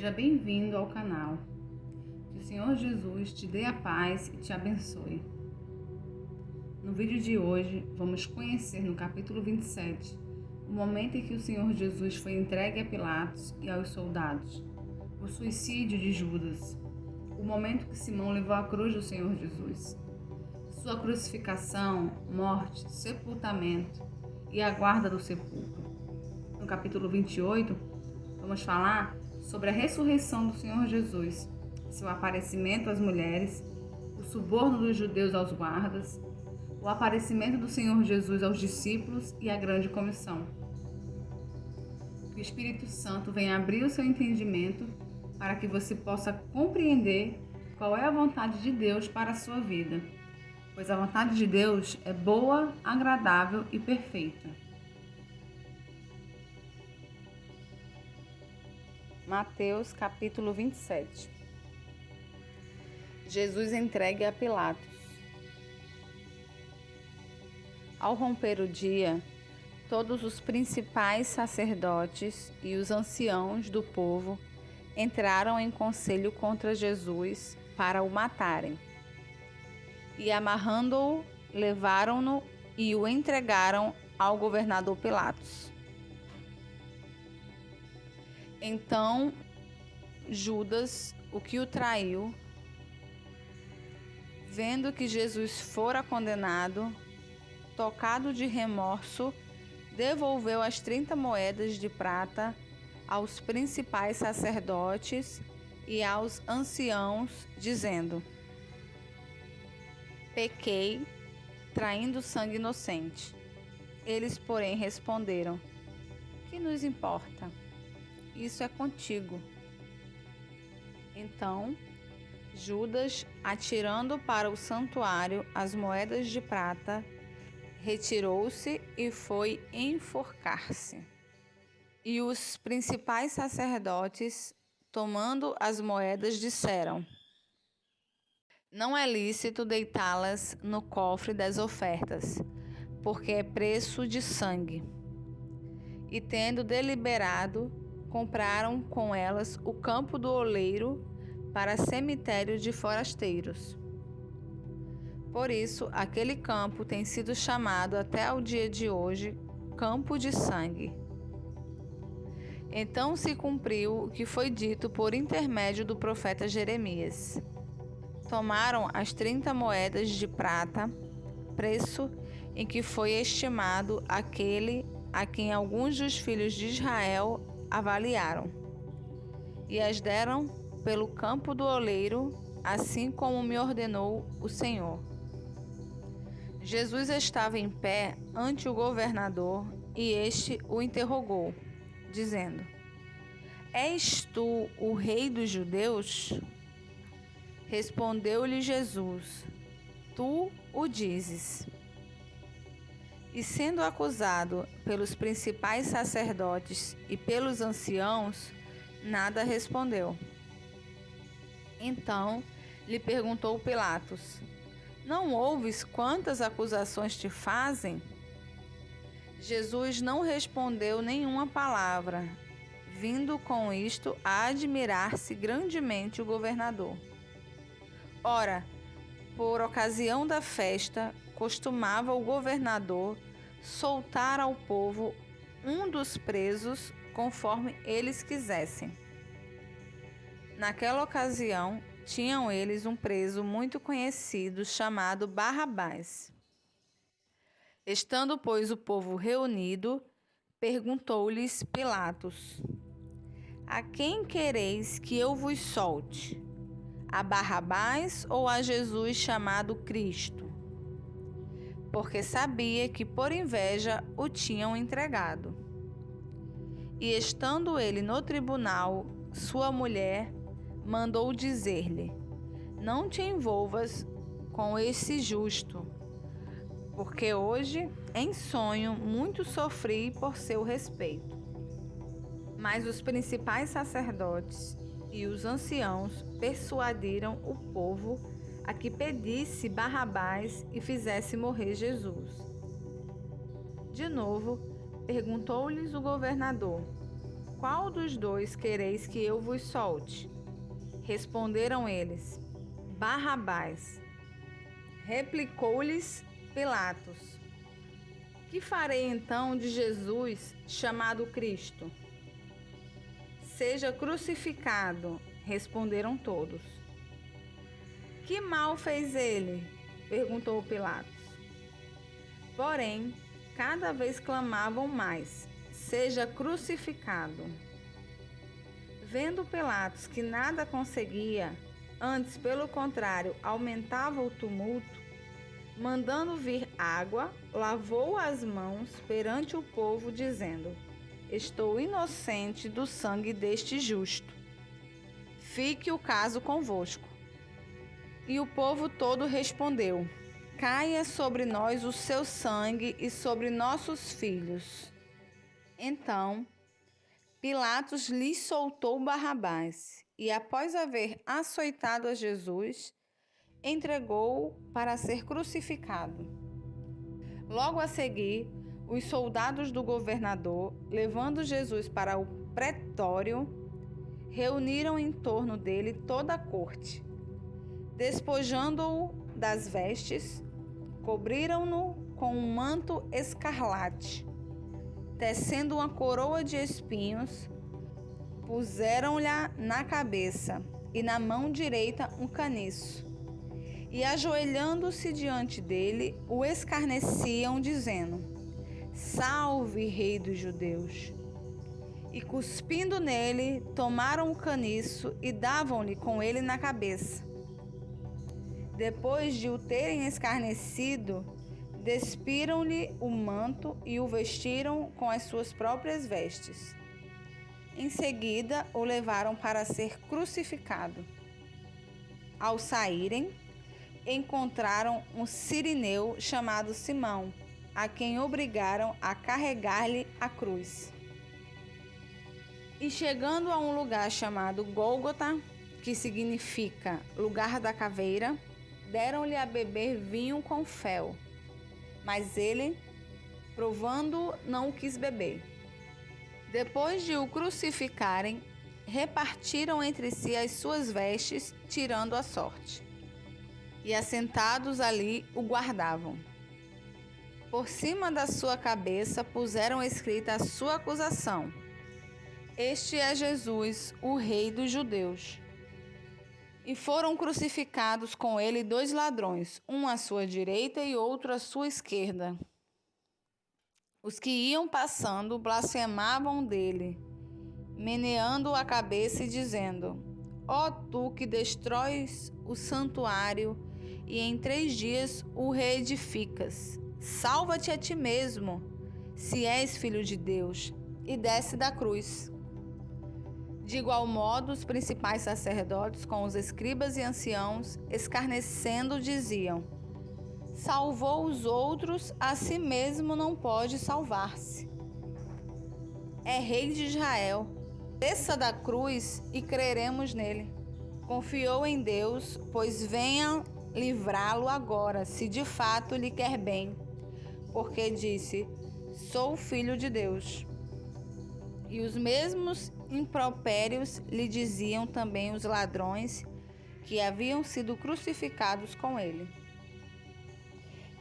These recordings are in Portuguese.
Seja bem-vindo ao canal. Que o Senhor Jesus te dê a paz e te abençoe. No vídeo de hoje, vamos conhecer no capítulo 27 o momento em que o Senhor Jesus foi entregue a Pilatos e aos soldados, o suicídio de Judas, o momento que Simão levou a cruz do Senhor Jesus, sua crucificação, morte, sepultamento e a guarda do sepulcro. No capítulo 28, vamos falar sobre a ressurreição do Senhor Jesus, seu aparecimento às mulheres, o suborno dos judeus aos guardas, o aparecimento do Senhor Jesus aos discípulos e a grande comissão. Que o Espírito Santo venha abrir o seu entendimento para que você possa compreender qual é a vontade de Deus para a sua vida, pois a vontade de Deus é boa, agradável e perfeita. Mateus capítulo 27. Jesus entregue a Pilatos. Ao romper o dia, todos os principais sacerdotes e os anciãos do povo entraram em conselho contra Jesus para o matarem. E amarrando-o, levaram-no e o entregaram ao governador Pilatos. Então Judas, o que o traiu, vendo que Jesus fora condenado, tocado de remorso, devolveu as 30 moedas de prata aos principais sacerdotes e aos anciãos, dizendo: pequei, traindo sangue inocente. Eles, porém, responderam: que nos importa? Isso é contigo. Então, Judas, atirando para o santuário as moedas de prata, retirou-se e foi enforcar-se. E os principais sacerdotes, tomando as moedas, disseram: não é lícito deitá-las no cofre das ofertas, porque é preço de sangue. E tendo deliberado, compraram com elas o campo do oleiro para cemitério de forasteiros. Por isso, aquele campo tem sido chamado até ao dia de hoje Campo de Sangue. Então se cumpriu o que foi dito por intermédio do profeta Jeremias. Tomaram as 30 moedas de prata, preço em que foi estimado aquele a quem alguns dos filhos de Israel avaliaram, e as deram pelo campo do oleiro, assim como me ordenou o Senhor. Jesus estava em pé ante o governador, e este o interrogou, dizendo: és tu o rei dos judeus? Respondeu-lhe Jesus: tu o dizes. E sendo acusado pelos principais sacerdotes e pelos anciãos, nada respondeu. Então lhe perguntou Pilatos: não ouves quantas acusações te fazem? Jesus não respondeu nenhuma palavra, vindo com isto a admirar-se grandemente o governador. Ora, por ocasião da festa, costumava o governador soltar ao povo um dos presos conforme eles quisessem. Naquela ocasião, tinham eles um preso muito conhecido chamado Barrabás. Estando, pois, o povo reunido, perguntou-lhes Pilatos: a quem quereis que eu vos solte? A Barrabás ou a Jesus chamado Cristo? Porque sabia que por inveja o tinham entregado. E estando ele no tribunal, sua mulher mandou dizer-lhe: não te envolvas com esse justo, porque hoje, em sonho, muito sofri por seu respeito. Mas os principais sacerdotes e os anciãos persuadiram o povo a que pedisse Barrabás e fizesse morrer Jesus. De novo, perguntou-lhes o governador: qual dos dois quereis que eu vos solte? Responderam eles: Barrabás. Replicou-lhes Pilatos: Que farei então de Jesus, chamado Cristo? Seja crucificado, responderam todos. Que mal fez ele? Perguntou Pilatos. Porém, cada vez clamavam mais: Seja crucificado. Vendo Pilatos que nada conseguia, antes, pelo contrário, aumentava o tumulto, mandando vir água, lavou as mãos perante o povo, dizendo: Estou inocente do sangue deste justo. Fique o caso convosco. E o povo todo respondeu: Caia sobre nós o seu sangue e sobre nossos filhos. Então Pilatos lhes soltou Barrabás e, após haver açoitado a Jesus, entregou-o para ser crucificado. Logo a seguir, os soldados do governador, levando Jesus para o pretório, reuniram em torno dele toda a corte. Despojando-o das vestes, cobriram-no com um manto escarlate. Tecendo uma coroa de espinhos, puseram-lhe na cabeça e na mão direita um caniço. E ajoelhando-se diante dele, o escarneciam, dizendo: Salve, Rei dos Judeus! E cuspindo nele, tomaram o caniço e davam-lhe com ele na cabeça. Depois de o terem escarnecido, despiram-lhe o manto e o vestiram com as suas próprias vestes. Em seguida, o levaram para ser crucificado. Ao saírem, encontraram um cirineu chamado Simão, a quem obrigaram a carregar-lhe a cruz. E chegando a um lugar chamado Gólgota, que significa lugar da caveira, deram-lhe a beber vinho com fel. Mas ele, provando, não o quis beber. Depois de o crucificarem, repartiram entre si as suas vestes, tirando a sorte. E assentados ali o guardavam. Por cima da sua cabeça puseram escrita a sua acusação: Este é Jesus, o Rei dos Judeus. E foram crucificados com ele 2 ladrões, um à sua direita e outro à sua esquerda. Os que iam passando blasfemavam dele, meneando a cabeça e dizendo: Ó tu que destróis o santuário e em 3 dias o reedificas, salva-te a ti mesmo, se és filho de Deus, e desce da cruz. De igual modo, os principais sacerdotes, com os escribas e anciãos, escarnecendo, diziam: Salvou os outros, a si mesmo não pode salvar-se. É rei de Israel. Desça da cruz e creremos nele. Confiou em Deus, pois venha livrá-lo agora, se de fato lhe quer bem, porque disse: Sou filho de Deus. E os mesmos impropérios lhe diziam também os ladrões que haviam sido crucificados com ele.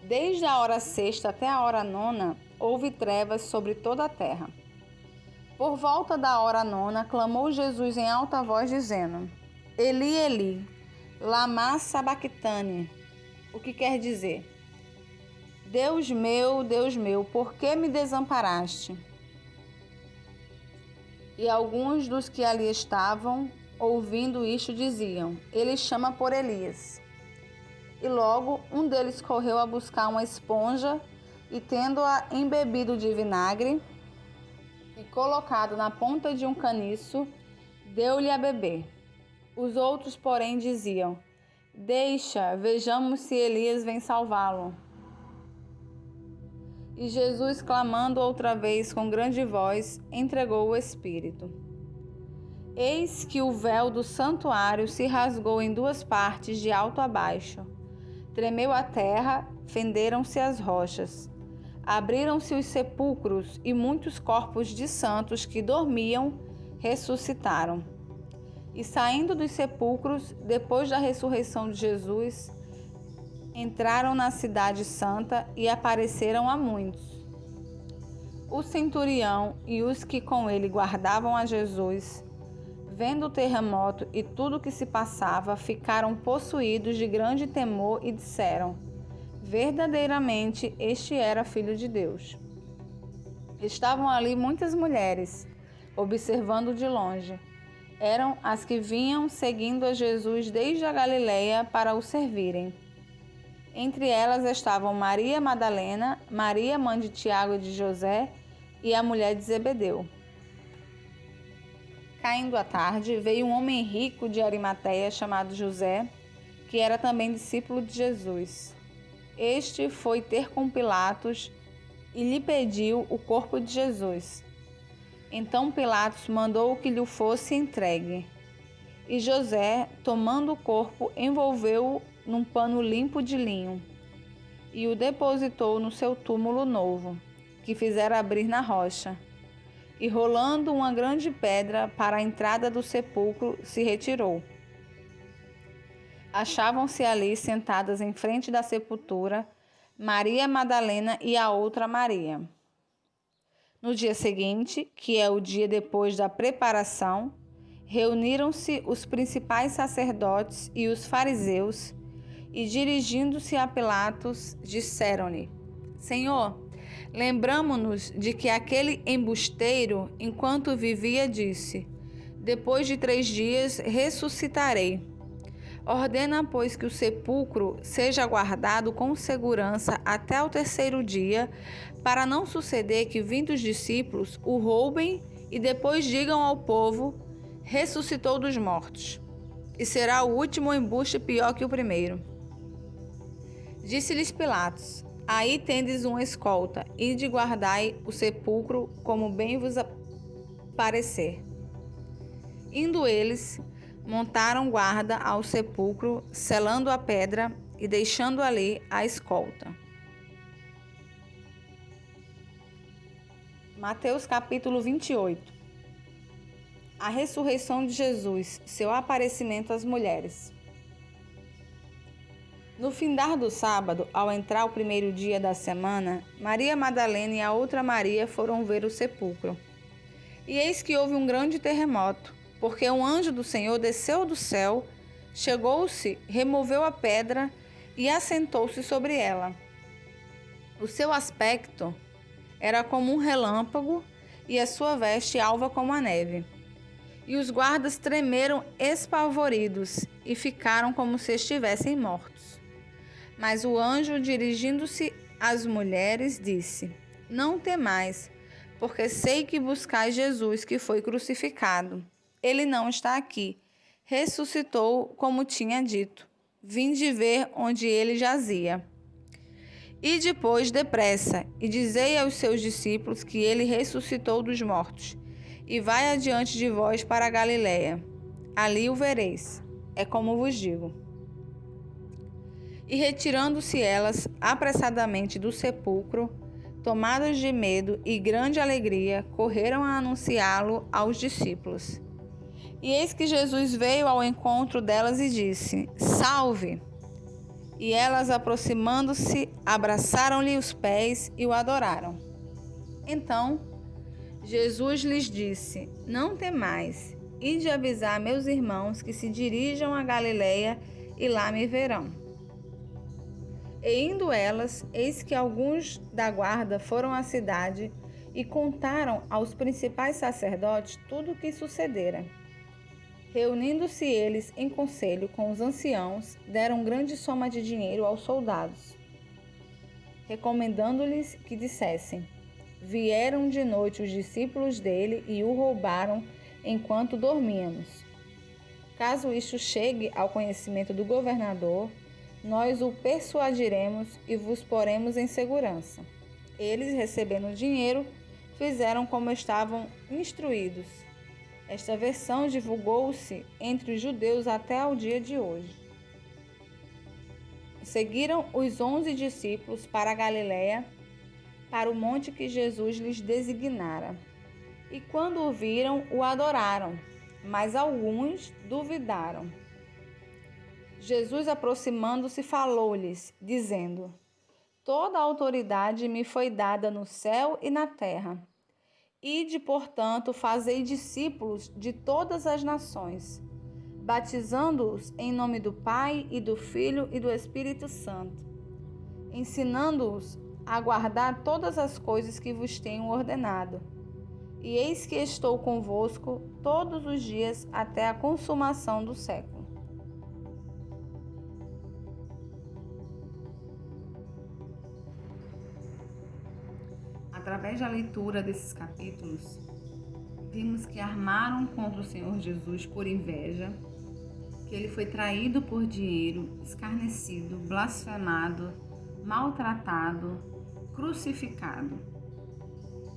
Desde a hora 6ª até a hora 9ª, houve trevas sobre toda a terra. Por volta da hora 9ª, clamou Jesus em alta voz, dizendo: Eli, Eli, lama sabactani, o que quer dizer: Deus meu, por que me desamparaste? E alguns dos que ali estavam, ouvindo isto, diziam: Ele chama por Elias. E logo um deles correu a buscar uma esponja e, tendo-a embebido de vinagre e colocado na ponta de um caniço, deu-lhe a beber. Os outros, porém, diziam: Deixa, vejamos se Elias vem salvá-lo. E Jesus, clamando outra vez com grande voz, entregou o Espírito. Eis que o véu do santuário se rasgou em 2 partes, de alto a baixo. Tremeu a terra, fenderam-se as rochas. Abriram-se os sepulcros e muitos corpos de santos que dormiam ressuscitaram. E saindo dos sepulcros, depois da ressurreição de Jesus, entraram na cidade santa e apareceram a muitos. O centurião e os que com ele guardavam a Jesus, vendo o terremoto e tudo o que se passava, ficaram possuídos de grande temor e disseram: verdadeiramente este era Filho de Deus. Estavam ali muitas mulheres, observando de longe. Eram as que vinham seguindo a Jesus desde a Galileia para o servirem. Entre elas estavam Maria Madalena, Maria, mãe de Tiago e de José, e a mulher de Zebedeu. Caindo a tarde, veio um homem rico de Arimateia, chamado José, que era também discípulo de Jesus. Este foi ter com Pilatos e lhe pediu o corpo de Jesus. Então Pilatos mandou que lhe fosse entregue. E José, tomando o corpo, envolveu-o num pano limpo de linho e o depositou no seu túmulo novo, que fizera abrir na rocha. E rolando uma grande pedra para a entrada do sepulcro, se retirou. Achavam-se ali sentadas em frente da sepultura Maria Madalena e a outra Maria. No dia seguinte, que é o dia depois da preparação, reuniram-se os principais sacerdotes e os fariseus e, dirigindo-se a Pilatos, disseram-lhe: Senhor, lembramo-nos de que aquele embusteiro, enquanto vivia, disse: depois de 3 dias ressuscitarei. Ordena, pois, que o sepulcro seja guardado com segurança até o 3º dia, para não suceder que, vindo os discípulos, o roubem e depois digam ao povo: ressuscitou dos mortos. E será o último embuste pior que o primeiro. Disse-lhes Pilatos: aí tendes uma escolta, ide guardai o sepulcro como bem vos parecer. Indo eles, montaram guarda ao sepulcro, selando a pedra e deixando ali a escolta. Mateus capítulo 28. A ressurreição de Jesus, seu aparecimento às mulheres. No findar do sábado, ao entrar o 1º dia da semana, Maria Madalena e a outra Maria foram ver o sepulcro. E eis que houve um grande terremoto, porque um anjo do Senhor desceu do céu, chegou-se, removeu a pedra e assentou-se sobre ela. O seu aspecto era como um relâmpago e a sua veste alva como a neve. E os guardas tremeram espavoridos e ficaram como se estivessem mortos. Mas o anjo, dirigindo-se às mulheres, disse: não temais, porque sei que buscais Jesus, que foi crucificado. Ele não está aqui. Ressuscitou, como tinha dito. Vinde ver onde ele jazia. E depois, depressa, e dizei aos seus discípulos que ele ressuscitou dos mortos. E vai adiante de vós para a Galiléia. Ali o vereis. É como vos digo. E retirando-se elas apressadamente do sepulcro, tomadas de medo e grande alegria, correram a anunciá-lo aos discípulos. E eis que Jesus veio ao encontro delas e disse: salve! E elas, aproximando-se, abraçaram-lhe os pés e o adoraram. Então Jesus lhes disse: não temais, ide avisar meus irmãos que se dirijam a Galiléia e lá me verão. E indo elas, eis que alguns da guarda foram à cidade e contaram aos principais sacerdotes tudo o que sucedera. Reunindo-se eles em conselho com os anciãos, deram grande soma de dinheiro aos soldados, recomendando-lhes que dissessem: vieram de noite os discípulos dele e o roubaram enquanto dormíamos. Caso isto chegue ao conhecimento do governador, nós o persuadiremos e vos poremos em segurança. Eles, recebendo o dinheiro, fizeram como estavam instruídos. Esta versão divulgou-se entre os judeus até ao dia de hoje. Seguiram os 11 discípulos para a Galiléia, para o monte que Jesus lhes designara. E quando o viram, o adoraram, mas alguns duvidaram. Jesus, aproximando-se, falou-lhes, dizendo: Toda a autoridade me foi dada no céu e na terra. Ide, portanto, fazei discípulos de todas as nações, batizando-os em nome do Pai e do Filho e do Espírito Santo, ensinando-os a guardar todas as coisas que vos tenho ordenado. E eis que estou convosco todos os dias até a consumação do século. Através da leitura desses capítulos, vimos que armaram contra o Senhor Jesus por inveja, que ele foi traído por dinheiro, escarnecido, blasfemado, maltratado, crucificado.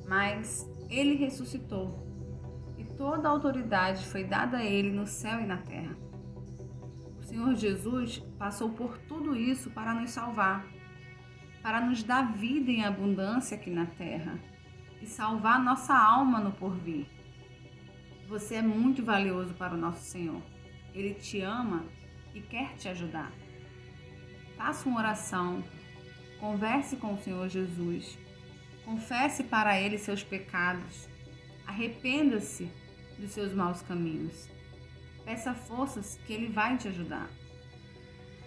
Mas ele ressuscitou e toda a autoridade foi dada a ele no céu e na terra. O Senhor Jesus passou por tudo isso para nos salvar, para nos dar vida em abundância aqui na terra e salvar nossa alma no porvir. Você é muito valioso para o nosso Senhor. Ele te ama e quer te ajudar. Faça uma oração, converse com o Senhor Jesus, confesse para Ele seus pecados, arrependa-se dos seus maus caminhos. Peça forças que Ele vai te ajudar.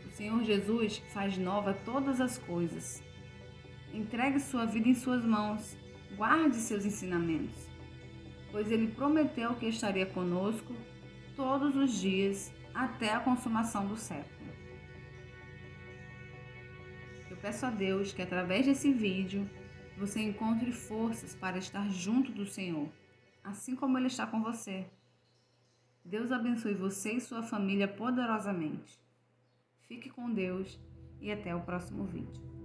O Senhor Jesus faz nova todas as coisas. Entregue sua vida em suas mãos, guarde seus ensinamentos, pois Ele prometeu que estaria conosco todos os dias até a consumação do século. Eu peço a Deus que através desse vídeo você encontre forças para estar junto do Senhor, assim como Ele está com você. Deus abençoe você e sua família poderosamente. Fique com Deus e até o próximo vídeo.